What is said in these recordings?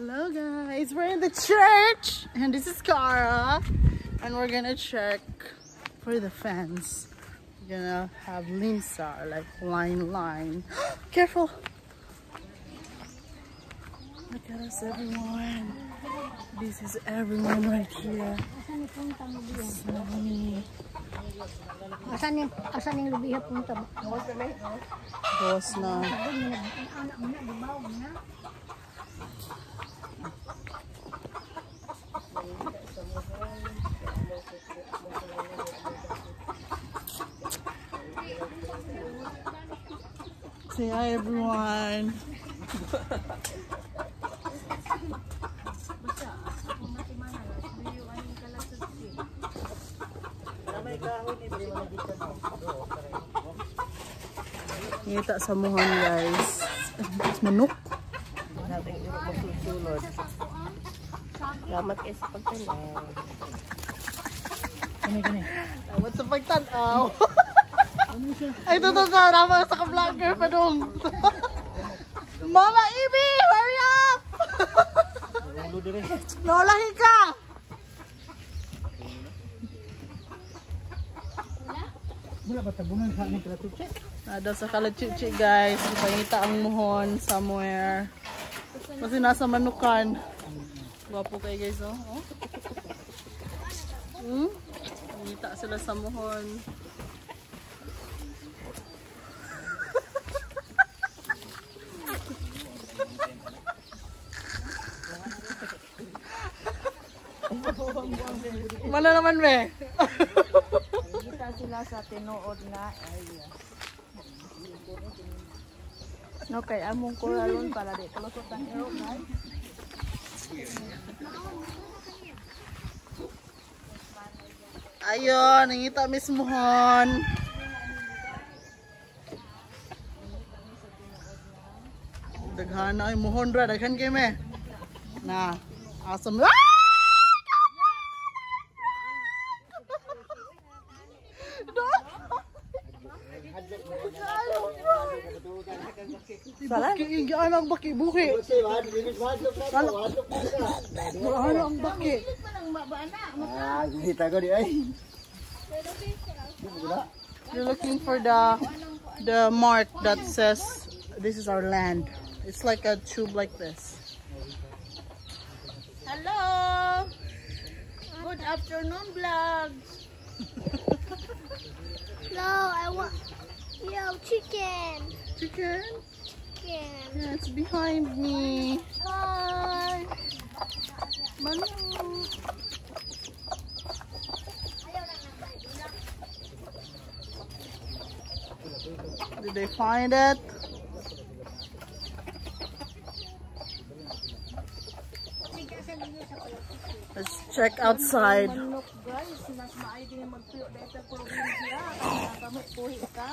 Hello guys, we're in the church and this is Cara and we're gonna check for the fence. We're gonna have Lisa like line. Careful! Look at us everyone. This is everyone right here. Asan yung lubiha punta? Boss na. Say hi everyone. Ngita sa muhon guys. Manok. Salamat kayo sa pagtanaw. Gani. Salamat sa pagtanaw. Ay, totoo ka. Rama sa ka-vlogger pa dong. Mama Ibi! Hurry up! Nolahi ka! Wala ba tabunan sa aning kalatuche? Nada sa kalachuchi guys. Ipangita ang muhon somewhere. Kasi nasa manukan. Gwapo kayo guys oh. Pangita sila sa muhon. Mana naman be? Kita sila sa tinuod nga area. Okay, among kuralon para di kalusutan ero guys. Ayun, nangita mismohon. Daghana ay muhon ra, daghan kay me. Na, awesome. Ano ang baki? Buki. Ano ang baki? Kita ko di ay. You're looking for the mark that says this is our land. It's like a tube like this. Hello! Good afternoon vlogs! No, I want chicken. Chicken? Chicken. Yeah, it's behind me. Hi. Manu. Did they find it? Let's check outside. Manok guys, mas maayos din magtuyo dahil sa probinsya. Kamo puhi ka.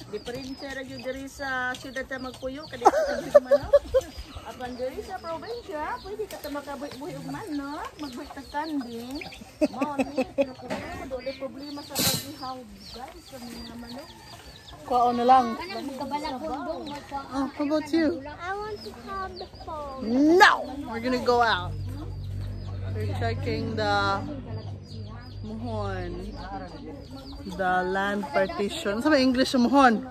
Diferensya ra gyud diri sa syudad ta magpuyo kadto sa manok. Apan diri sa probinsya, pwede ka ta makabuhi og manok, magbuhi ta kanding. Mao ni dili problema sa paghihaw guys sa mga manok. Kuha na lang. How about you? I want to have the phone. No! We're gonna go out. We're checking the muhon. The land partition. Sa English muhon?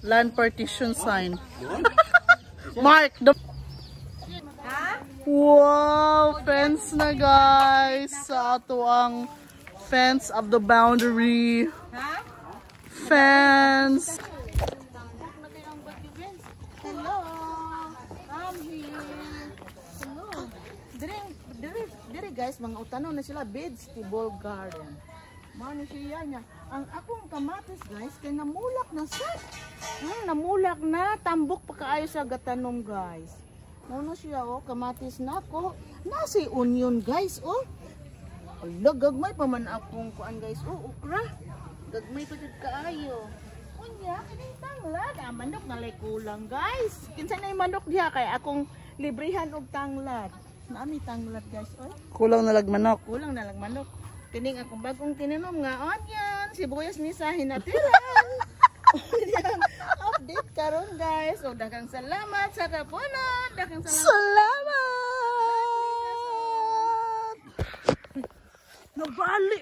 Land partition sign. Mark the... Wow! Fence na guys! Sa ato ang fence of the boundary. Fence! Hello. I'm here. Hello. Diri guys, mga utano na sila vegetable garden. Mano siya niya. Ang akong kamatis guys, kay namulak na sa. Namulak na, tambok pa kaayo sa gatanom guys. Mano siya oh, kamatis na ko. Nasi onion guys oh. Ala, gagmay pa man akong kuan guys. Oh, okra. Gagmay pa jud kaayo. Unya, kining tanglad, manok na lay kulang guys. Kinsa na yung manok diha kay akong librihan og tanglad. Naami tanglad guys, oy. Kulang na lag manok. Kulang na lang manok. Kining akong bagong tininom nga onion, sibuyas ni sa hinatiran. Update ka karon guys. O daghang salamat sa kapunon. Daghang salamat. Salamat! Nabali!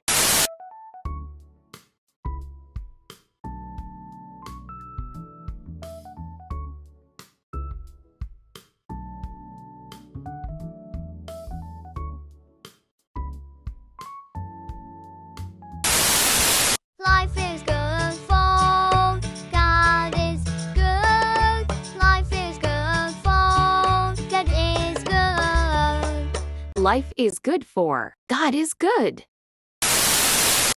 Life is good for God is good. Life is good for God is good. Life is good for God is good.